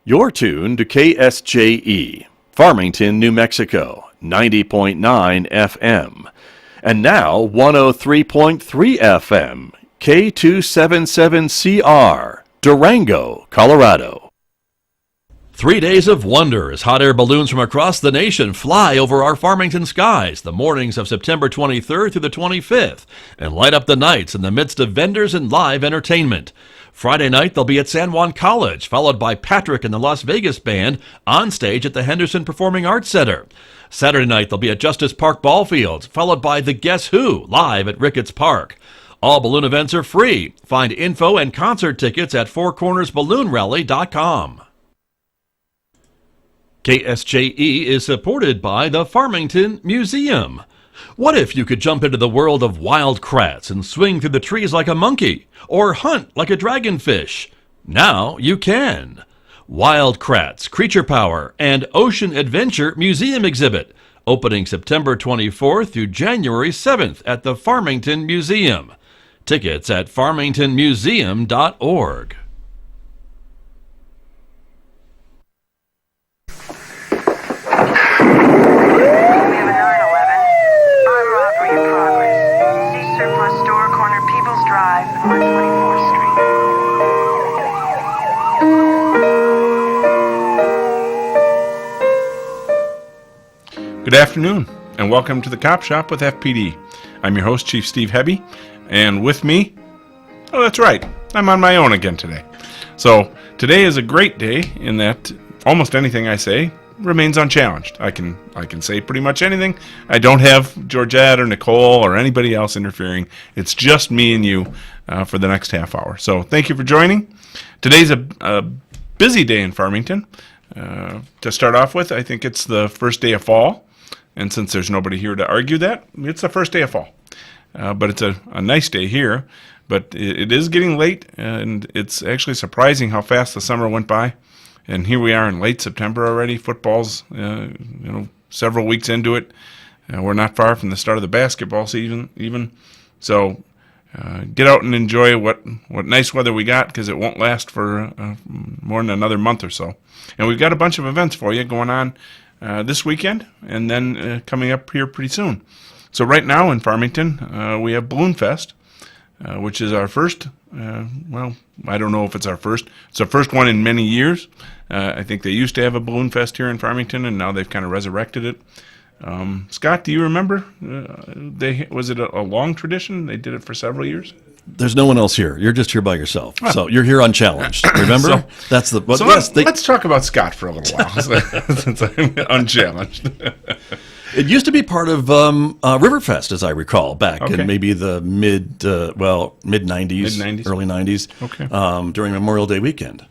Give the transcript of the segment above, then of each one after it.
You're tuned to KSJE, Farmington, New Mexico, 90.9 FM. And now 103.3 FM, K277CR, Durango, Colorado. 3 days of wonder as hot air balloons from across the nation fly over our Farmington skies the mornings of September 23rd through the 25th and light up the nights in the midst of vendors and live entertainment. Friday night, they'll be at San Juan College, followed by Patrick and the Las Vegas Band on stage at the Henderson Performing Arts Center. Saturday night, they'll be at Justice Park Ballfields, followed by the Guess Who live at Ricketts Park. All balloon events are free. Find info and concert tickets at fourcornersballoonrally.com. KSJE is supported by the Farmington Museum. What if you could jump into the world of wild kratts and swing through the trees like a monkey, or hunt like a dragonfish? Now you can. Wild Kratts, Creature Power, and Ocean Adventure Museum Exhibit, opening September 24th through January 7th at the Farmington Museum. Tickets at farmingtonmuseum.org. Good afternoon, and welcome to the Cop Shop with FPD. I'm your host, Chief Steve Hebbe, and with me, oh, that's right, I'm on my own again today. So today is a great day in that almost anything I say remains unchallenged. I can say pretty much anything. I don't have Georgette or Nicole or anybody else interfering. It's just me and you for the next half hour. So thank you for joining. Today's a busy day in Farmington. To start off with, I think it's the first day of fall. And since there's nobody here to argue that, it's the first day of fall. But it's a nice day here. But it is getting late, and it's actually surprising how fast the summer went by. And here we are in late September already. Football's several weeks into it. We're not far from the start of the basketball season even. So get out and enjoy what nice weather we got, because it won't last for more than another month or so. And we've got a bunch of events for you going on this weekend, and then coming up here pretty soon. So right now in Farmington, we have Balloon Fest, which is our first, well, I don't know if it's our first. It's our first one in many years. I think they used to have a Balloon Fest here in Farmington, and now they've kind of resurrected it. Scott, do you remember? Was it a long tradition? They did it for several years? There's no one else here. You're just here by yourself. So you're here unchallenged. Remember? That's the. So let's talk about Scott for a little while, since I'm unchallenged. It used to be part of Riverfest, as I recall, back in maybe the mid 90s, early 90s, during Memorial Day weekend.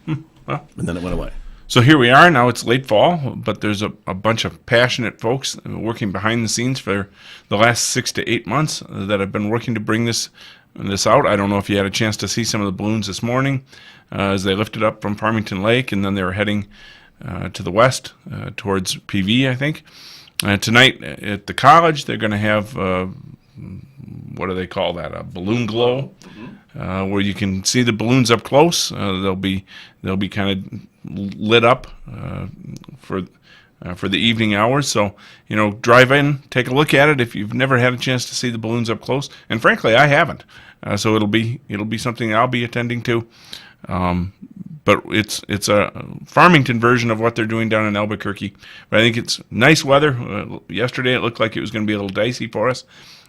Well, and then it went away. So here we are. Now it's late fall, but there's a bunch of passionate folks working behind the scenes for the last 6 to 8 months that have been working to bring this out. I don't know if you had a chance to see some of the balloons this morning as they lifted up from Farmington Lake, and then they were heading to the west towards PV, I think. Tonight at the college, they're going to have, what do they call that, a balloon glow, where you can see the balloons up close. They'll be kind of lit up for the evening hours. So, drive in, take a look at it if you've never had a chance to see the balloons up close. And frankly, I haven't. So it'll be something I'll be attending to. But it's a Farmington version of what they're doing down in Albuquerque. But I think it's nice weather. Yesterday it looked like it was going to be a little dicey for us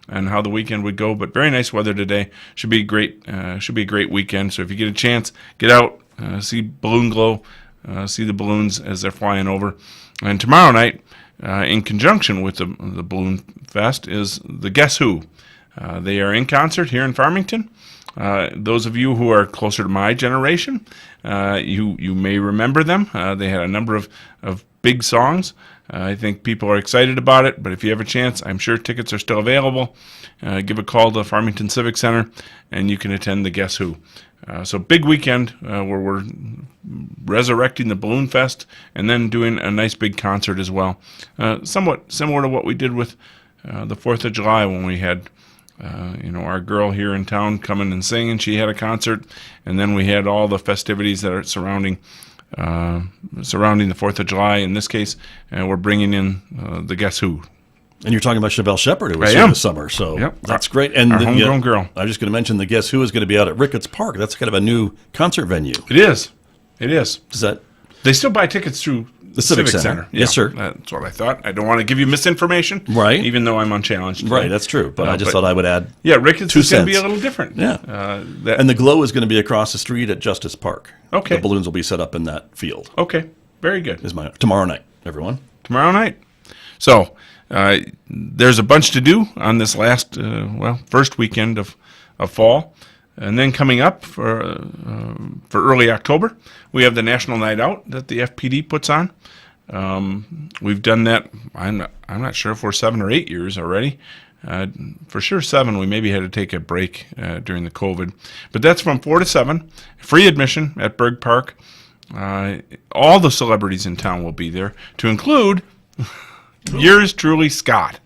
and how the weekend would go. But very nice weather today. Should be great. Should be a great weekend. So if you get a chance, get out, see balloon glow, see the balloons as they're flying over. And tomorrow night, in conjunction with the Balloon Fest, is the Guess Who. They are in concert here in Farmington. Those of you who are closer to my generation, you may remember them. They had a number of big songs. I think people are excited about it, but if you have a chance, I'm sure tickets are still available. Give a call to Farmington Civic Center, and you can attend the Guess Who. So big weekend where we're resurrecting the Balloon Fest and then doing a nice big concert as well. Somewhat similar to what we did with the 4th of July when we had our girl here in town coming and singing. She had a concert, and then we had all the festivities that are surrounding surrounding the 4th of July. In this case, we're bringing in the Guess Who. And you're talking about Chevelle Shepherd, who was I here am. this summer, so Yep. that's great. And Our homegrown girl. I was just going to mention the Guess Who is going to be out at Ricketts Park. That's kind of a new concert venue. It is. It is. Does that? They still buy tickets through the Civic Center. Yes, sir. That's what I thought. I don't want to give you misinformation. Right. Even though I'm unchallenged. today. Right, that's true. But I just thought I would add. Yeah, Ricketts 2 is going to be cents. a little different. Yeah. And the glow is going to be across the street at Justice Park. Okay. The balloons will be set up in that field. Okay. Very good. Tomorrow night, everyone. Tomorrow night. So there's a bunch to do on this last, first weekend of fall. And then coming up for early October, we have the National Night Out that the FPD puts on. We've done that, I'm not sure if we're 7 or 8 years already. For sure 7. We maybe had to take a break during the COVID. But that's from 4 to 7. Free admission at Berg Park. All the celebrities in town will be there, to include yours truly, Scott.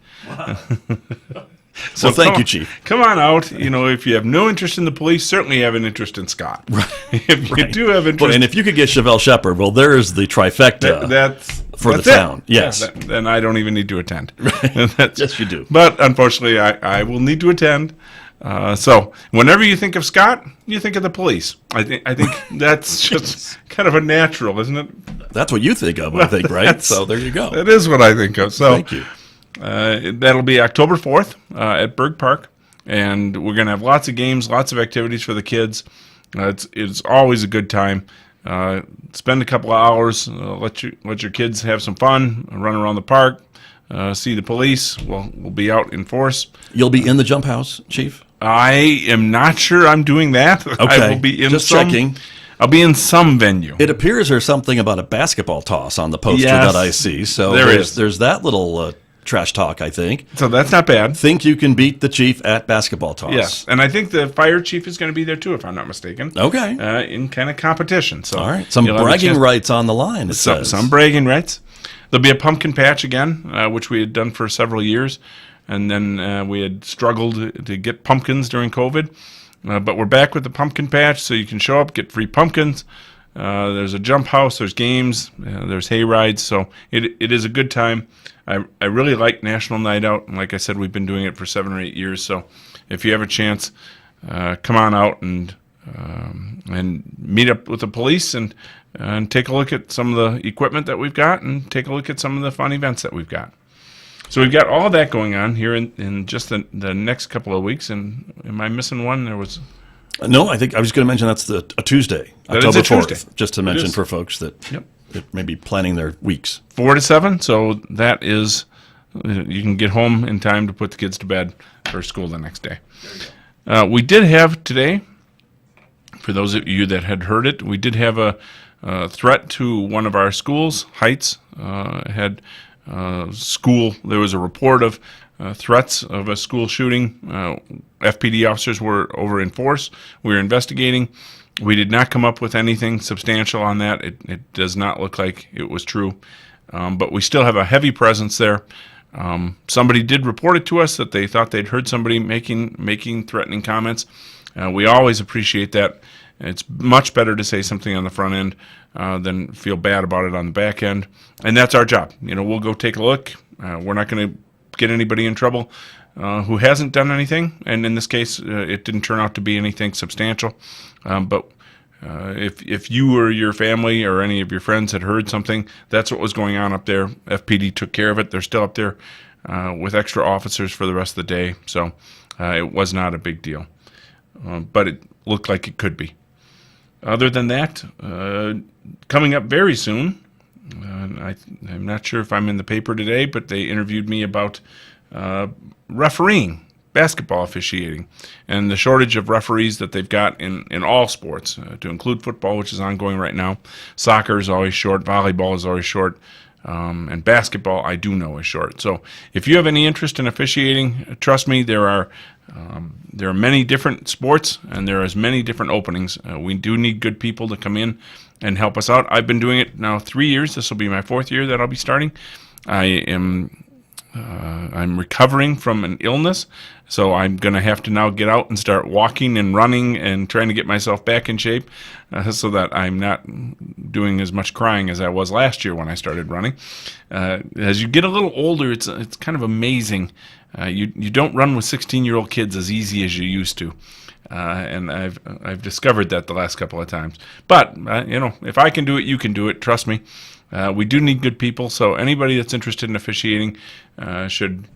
So thank you, Chief. Come on out. If you have no interest in the police, certainly you have an interest in Scott. Right. If you do have interest, well, and if you could get Chevelle Shepherd, well, there's the trifecta that's the it. town. Yes. Yeah, then I don't even need to attend. Yes, you do. But unfortunately, I will need to attend. So whenever you think of Scott, you think of the police. I think that's just kind of a natural, isn't it? That's what you think of, I think, right? So there you go. That is what I think of. So thank you. That'll be October 4th at Berg Park, and we're going to have lots of games, lots of activities for the kids. It's always a good time. Spend a couple of hours, let your kids have some fun, run around the park, see the police. We'll be out in force. You'll be in the jump house, Chief? I am not sure I'm doing that. Okay. I will be in just checking. I'll be in some venue. It appears there's something about a basketball toss on the poster Yes, that I see. So there's that little trash talk, I think. So that's not bad. Think you can beat the chief at basketball toss. Yes, and I think the fire chief is going to be there too, if I'm not mistaken. Okay. In kind of competition. So all right. Some bragging rights on the line, it says. Some bragging rights. There'll be a pumpkin patch again, which we had done for several years. And then we had struggled to get pumpkins during COVID. But we're back with the pumpkin patch, so you can show up, get free pumpkins. There's a jump house, there's games, there's hay rides. So it is a good time. I really like National Night Out. And like I said, we've been doing it for 7 or 8 years. So if you have a chance, come on out and meet up with the police and take a look at some of the equipment that we've got and take a look at some of the fun events that we've got. So we've got all of that going on here in just the next couple of weeks. And am I missing one? There was... No, I think I was going to mention that's a Tuesday, That October is a 4th, Tuesday. just to mention for folks that may be planning their weeks. 4 to 7, so that is, you can get home in time to put the kids to bed for school the next day. We did have today, for those of you that had heard it, we did have a threat to one of our schools. Heights had school, there was a report of threats of a school shooting. FPD officers were over in force. We were investigating. We did not come up with anything substantial on that. It does not look like it was true. But we still have a heavy presence there. Somebody did report it to us that they thought they'd heard somebody making threatening comments. We always appreciate that. It's much better to say something on the front end than feel bad about it on the back end. And that's our job. We'll go take a look. We're not going to get anybody in trouble who hasn't done anything. And in this case, it didn't turn out to be anything substantial. But if you or your family or any of your friends had heard something, that's what was going on up there. FPD took care of it. They're still up there with extra officers for the rest of the day. So it was not a big deal. But it looked like it could be. Other than that, coming up very soon, I'm not sure if I'm in the paper today, but they interviewed me about refereeing, basketball officiating, and the shortage of referees that they've got in all sports, to include football, which is ongoing right now. Soccer is always short, volleyball is always short, and basketball, I do know, is short. So if you have any interest in officiating, trust me, there are many different sports, and there are as many different openings. We do need good people to come in and help us out. I've been doing it now 3 years. This will be my 4th year that I'll be starting. I'm recovering from an illness, so I'm going to have to now get out and start walking and running and trying to get myself back in shape so that I'm not doing as much crying as I was last year when I started running. As you get a little older, it's kind of amazing. You don't run with 16-year-old kids as easy as you used to. And I've discovered that the last couple of times. But, if I can do it, you can do it. Trust me. We do need good people, so anybody that's interested in officiating should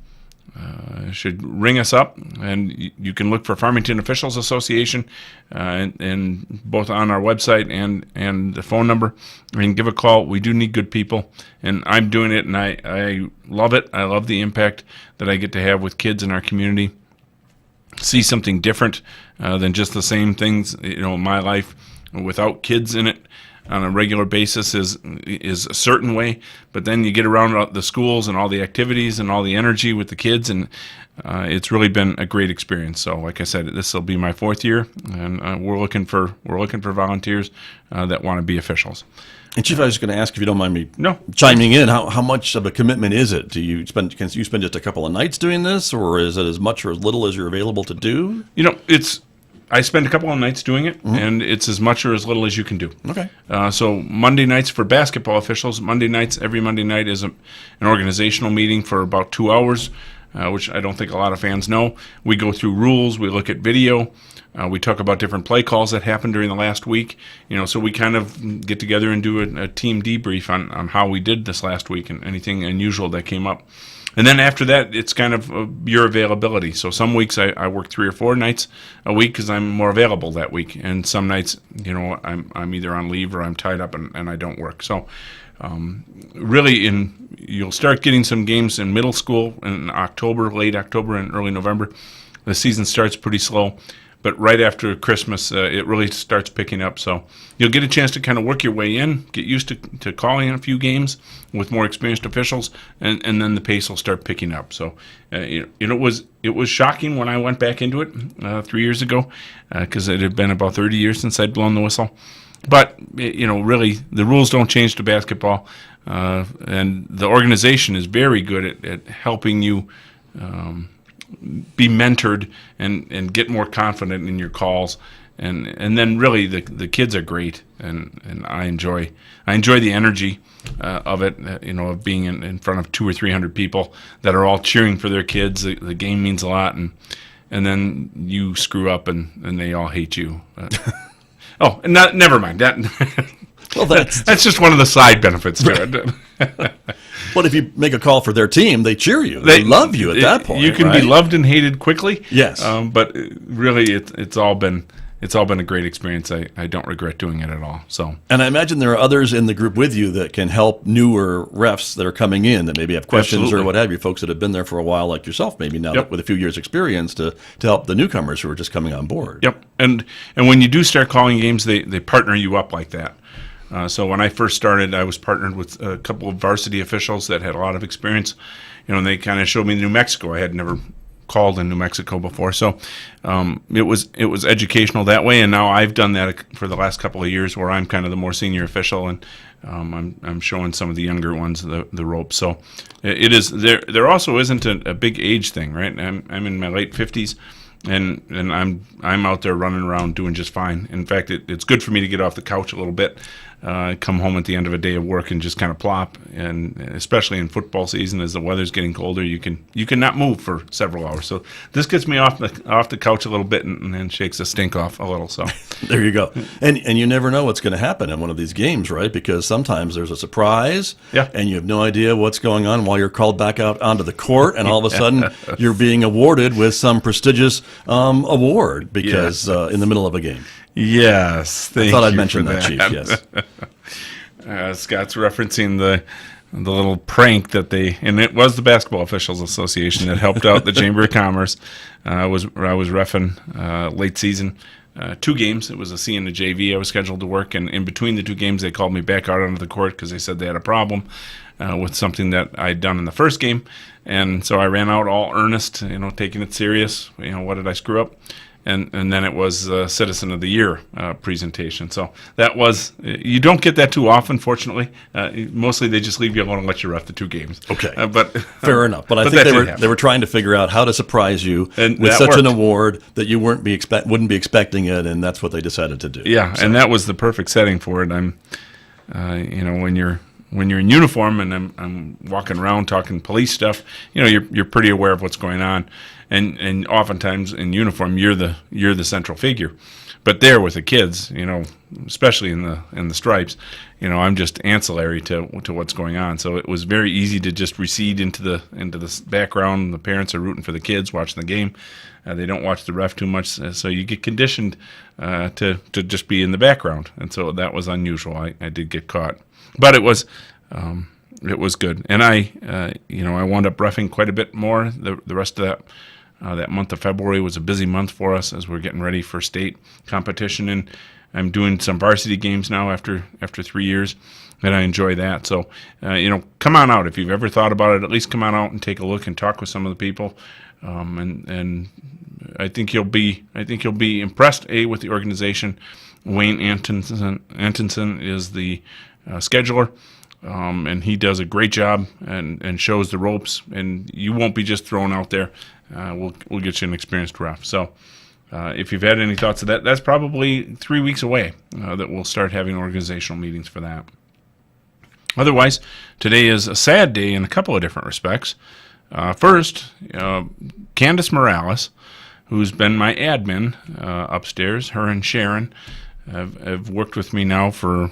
ring us up, and you can look for Farmington Officials Association, and both on our website and the phone number. And give a call. We do need good people, and I'm doing it, and I love it. I love the impact that I get to have with kids in our community. See something different than just the same things. My life without kids in it on a regular basis is a certain way, but then you get around the schools and all the activities and all the energy with the kids, and it's really been a great experience. So, like I said, this will be my 4th year, and we're looking for volunteers that want to be officials. And Chief, I was going to ask, if you don't mind me No. chiming in, how much of a commitment is it? Can you spend just a couple of nights doing this, or is it as much or as little as you're available to do? I spend a couple of nights doing it, and it's as much or as little as you can do. Okay. So Monday nights for basketball officials, every Monday night is an organizational meeting for about 2 hours, which I don't think a lot of fans know. We go through rules, we look at video, we talk about different play calls that happened during the last week. So we kind of get together and do a team debrief on how we did this last week and anything unusual that came up. And then after that, it's kind of your availability. So some weeks I work 3 or 4 nights a week because I'm more available that week. And some nights, I'm either on leave or I'm tied up and I don't work. So really, you'll start getting some games in middle school in October, late October and early November. The season starts pretty slow. But right after Christmas, it really starts picking up. So you'll get a chance to kind of work your way in, get used to calling a few games with more experienced officials, and then the pace will start picking up. So it was shocking when I went back into it 3 years ago, because it had been about 30 years since I'd blown the whistle. But really, the rules don't change to basketball, and the organization is very good at helping you be mentored and get more confident in your calls, and then really the kids are great, and I enjoy the energy of it, of being in front of 200 or 300 people that are all cheering for their kids. The game means a lot, and then you screw up and they all hate you. Never mind that. Well, that's just one of the side benefits to it. But if you make a call for their team, they cheer you. They love you at that point. You can be loved and hated quickly. Yes. But really, it's all been a great experience. I don't regret doing it at all. So. And I imagine there are others in the group with you that can help newer refs that are coming in that maybe have questions. Absolutely. Or what have you, folks that have been there for a while like yourself, maybe now. Yep. With a few years' experience to help the newcomers who are just coming on board. Yep. And when you do start calling games, they partner you up like that. So when I first started, I was partnered with a couple of varsity officials that had a lot of experience. And they kind of showed me New Mexico. I had never called in New Mexico before, so it was educational that way. And now I've done that for the last couple of years, where I'm kind of the more senior official, and I'm showing some of the younger ones the ropes. So it is there also isn't a big age thing, right? I'm in my late 50s. And I'm out there running around doing just fine. In fact, it's good for me to get off the couch a little bit, come home at the end of a day of work and just kind of plop. And especially in football season, as the weather's getting colder, you can not move for several hours. So this gets me off the couch a little bit and then shakes the stink off a little. So there you go. And you never know what's going to happen in one of these games, right? Because sometimes there's a surprise, and you have no idea what's going on while you're called back out onto the court, and all of a sudden you're being awarded with some prestigious award because in the middle of a game. Yes, I thought I'd mention that, Chief. Yes, Scott's referencing the little prank that and it was the Basketball Officials Association that helped out the Chamber of Commerce. I was reffing late season. 2 games. It was a C and a JV. I was scheduled to work, and in between the 2 games, they called me back out onto the court because they said they had a problem with something that I'd done in the first game, and so I ran out all earnest, taking it serious. What did I screw up? And then it was Citizen of the Year presentation. So that was, you don't get that too often, fortunately. Mostly they just leave you alone and let you ref the 2 games. Okay. But fair enough. But I think they were trying to figure out how to surprise you with such an award that you wouldn't be expecting it, and that's what they decided to do. Yeah, so. And that was the perfect setting for it. when you're in uniform and I'm walking around talking police stuff, you're pretty aware of what's going on, and oftentimes in uniform you're the central figure. But there with the kids, especially in the stripes, I'm just ancillary to what's going on. So it was very easy to just recede into the background. The parents are rooting for the kids, watching the game. They don't watch the ref too much, so you get conditioned to just be in the background. And so that was unusual. I did get caught, but it was good. And I wound up reffing quite a bit more the rest of that. That month of February was a busy month for us as we're getting ready for state competition, and I'm doing some varsity games now after 3 years, and I enjoy that. So, come on out if you've ever thought about it. At least come on out and take a look and talk with some of the people, and I think you'll be impressed with the organization. Wayne Antonson is the scheduler. And he does a great job and shows the ropes, and you won't be just thrown out there. We'll get you an experienced ref. So if you've had any thoughts of that, that's probably 3 weeks away that we'll start having organizational meetings for that. Otherwise, today is a sad day in a couple of different respects. First, Candace Morales, who's been my admin upstairs, her and Sharon have worked with me now for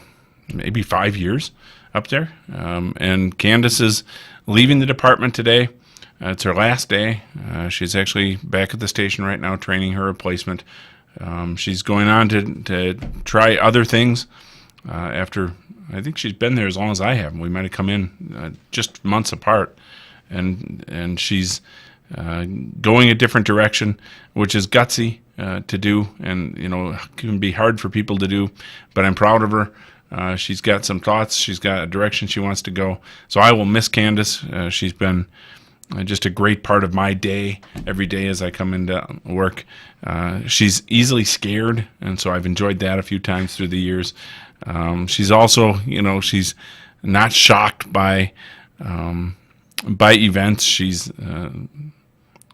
maybe 5 years up there. And Candace is leaving the department today. It's her last day. She's actually back at the station right now training her replacement. She's going on to try other things after, I think she's been there as long as I have. We might have come in just months apart. And she's going a different direction, which is gutsy to do, and can be hard for people to do, but I'm proud of her. She's got some thoughts. She's got a direction she wants to go. So I will miss Candace. She's been just a great part of my day every day as I come into work. She's easily scared, and so I've enjoyed that a few times through the years. She's also, she's not shocked by events. She's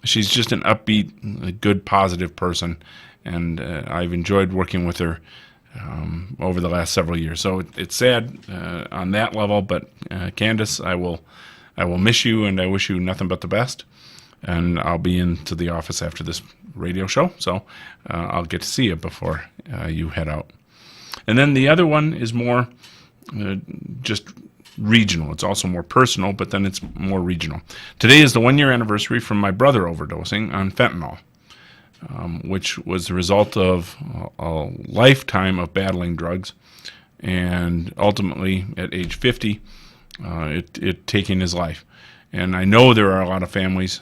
just an upbeat, a good, positive person, and I've enjoyed working with her over the last several years. So it's sad on that level, but Candace, I will miss you, and I wish you nothing but the best. And I'll be into the office after this radio show, so I'll get to see you before you head out. And then the other one is more just regional. It's also more personal, but then it's more regional. Today is the 1-year anniversary from my brother overdosing on fentanyl, which was the result of a lifetime of battling drugs, and ultimately at age 50, it taking his life. And I know there are a lot of families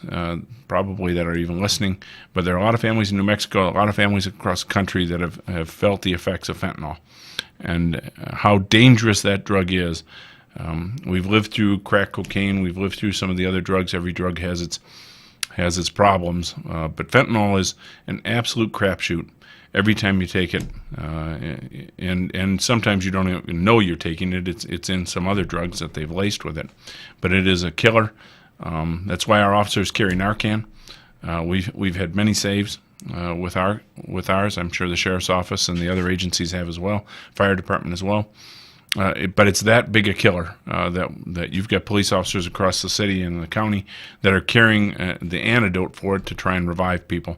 probably that are even listening, but there are a lot of families in New Mexico, a lot of families across the country that have felt the effects of fentanyl and how dangerous that drug is. We've lived through crack cocaine. We've lived through some of the other drugs. Every drug has its problems, but fentanyl is an absolute crapshoot every time you take it, and sometimes you don't even know you're taking it. It's in some other drugs that they've laced with it, but it is a killer. That's why our officers carry Narcan. We've had many saves with ours. I'm sure the sheriff's office and the other agencies have as well, fire department as well. But it's that big a killer that you've got police officers across the city and the county that are carrying the antidote for it to try and revive people.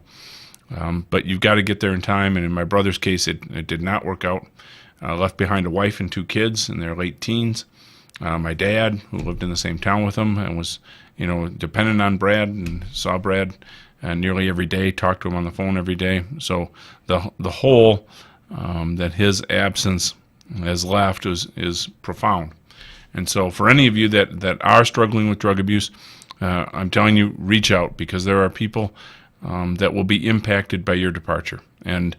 But you've got to get there in time, and in my brother's case, it did not work out. Left behind a wife and 2 kids in their late teens. My dad, who lived in the same town with him and was, dependent on Brad and saw Brad nearly every day, talked to him on the phone every day. So the hole that his absence has left is profound. And so for any of you that are struggling with drug abuse, I'm telling you, reach out, because there are people that will be impacted by your departure. And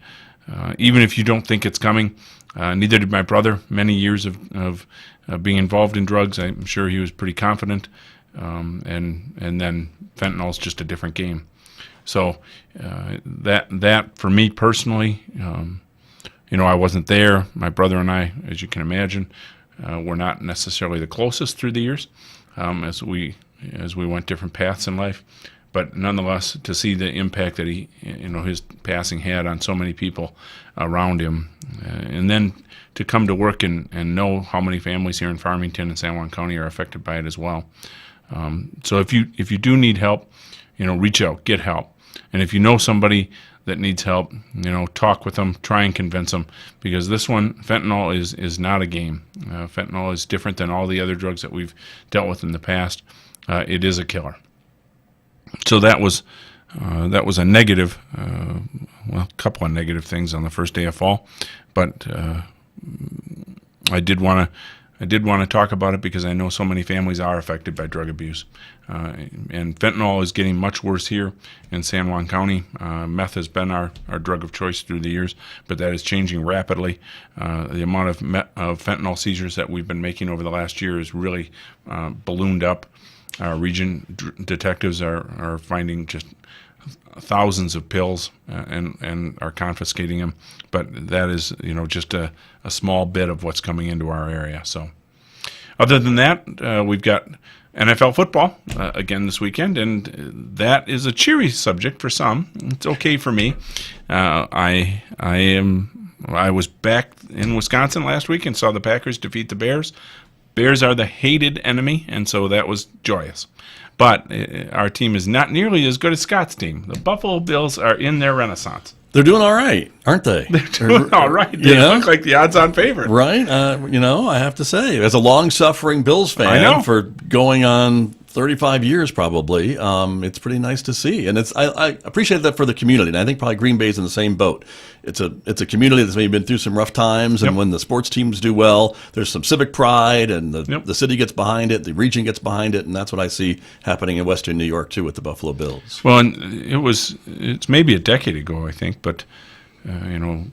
even if you don't think it's coming, neither did my brother. Many years of being involved in drugs, I'm sure he was pretty confident. And then fentanyl's just a different game. So that for me personally, I wasn't there. My brother and I, as you can imagine, were not necessarily the closest through the years as we went different paths in life. but nonetheless, to see the impact that his passing had on so many people around him, and then to come to work and know how many families here in Farmington and San Juan County are affected by it as well. So if you do need help, reach out, get help. And if you know somebody that needs help, talk with them, try and convince them, because this one, fentanyl, is not a game. Fentanyl is different than all the other drugs that we've dealt with in the past. It is a killer. So that was a negative, a couple of negative things on the first day of fall, but I did want to talk about it because I know so many families are affected by drug abuse, and fentanyl is getting much worse here in San Juan County. Meth has been our drug of choice through the years, but that is changing rapidly. The amount of fentanyl seizures that we've been making over the last year is really ballooned up. Our region detectives are finding just thousands of pills and are confiscating them, but that is just a small bit of what's coming into our area. So other than that, we've got NFL football again this weekend, and that is a cheery subject for some. It's okay for me. I was back in Wisconsin last week and saw the Packers defeat the Bears. Bears are the hated enemy, and so that was joyous. But our team is not nearly as good as Scott's team. The Buffalo Bills are in their renaissance. They're doing all right, aren't they? They're doing all right. They look like the odds-on favorite. Right. I have to say, as a long-suffering Bills fan for going on 35 years probably, it's pretty nice to see. And I appreciate that for the community. And I think probably Green Bay's in the same boat. It's a community that's maybe been through some rough times, and when the sports teams do well, there's some civic pride, and the city gets behind it, the region gets behind it, and that's what I see happening in Western New York too with the Buffalo Bills. Well, and it's maybe a decade ago, I think, but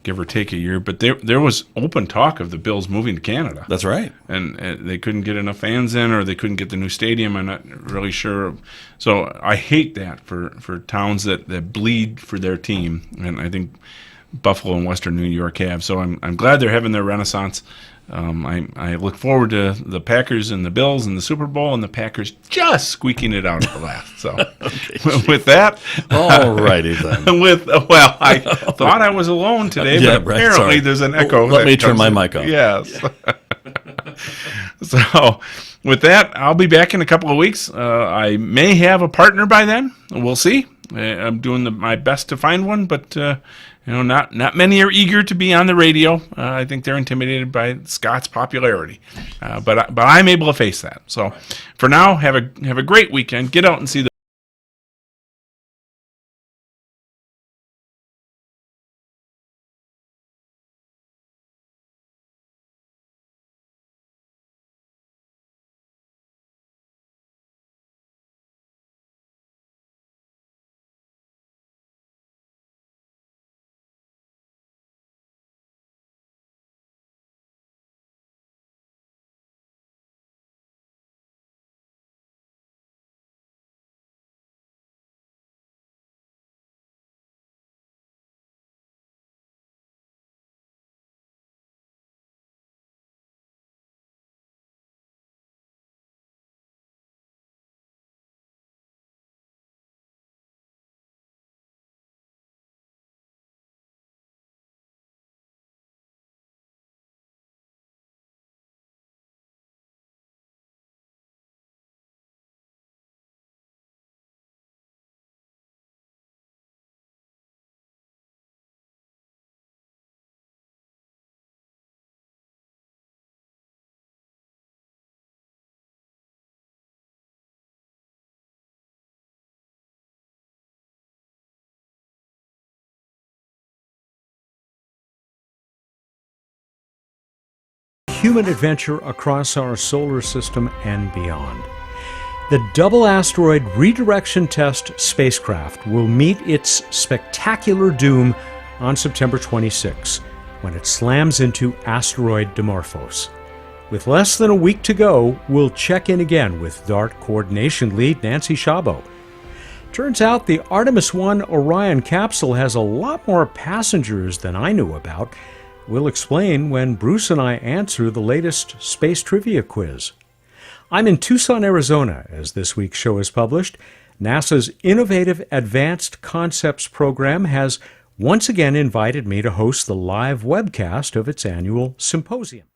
give or take a year. But there was open talk of the Bills moving to Canada. That's right. And they couldn't get enough fans in, or they couldn't get the new stadium. I'm not really sure. So I hate that for towns that bleed for their team. And I think Buffalo and Western New York have. So I'm glad they're having their renaissance. I look forward to the Packers and the Bills and the Super Bowl, and the Packers just squeaking it out at the last. So with that, all righty then. I thought I was alone today, but apparently there's an echo. Let me turn my mic on. Yes. So with that, I'll be back in a couple of weeks. I may have a partner by then. We'll see. I'm doing my best to find one, but not many are eager to be on the radio. I think they're intimidated by Scott's popularity, but I'm able to face that. So for now, have a great weekend. Get out and see the human adventure across our solar system and beyond. The Double Asteroid Redirection Test spacecraft will meet its spectacular doom on September 26, when it slams into asteroid Dimorphos. With less than a week to go, we'll check in again with DART Coordination Lead Nancy Szabo. Turns out the Artemis 1 Orion capsule has a lot more passengers than I knew about. We'll explain when Bruce and I answer the latest space trivia quiz. I'm in Tucson, Arizona, as this week's show is published. NASA's Innovative Advanced Concepts program has once again invited me to host the live webcast of its annual symposium.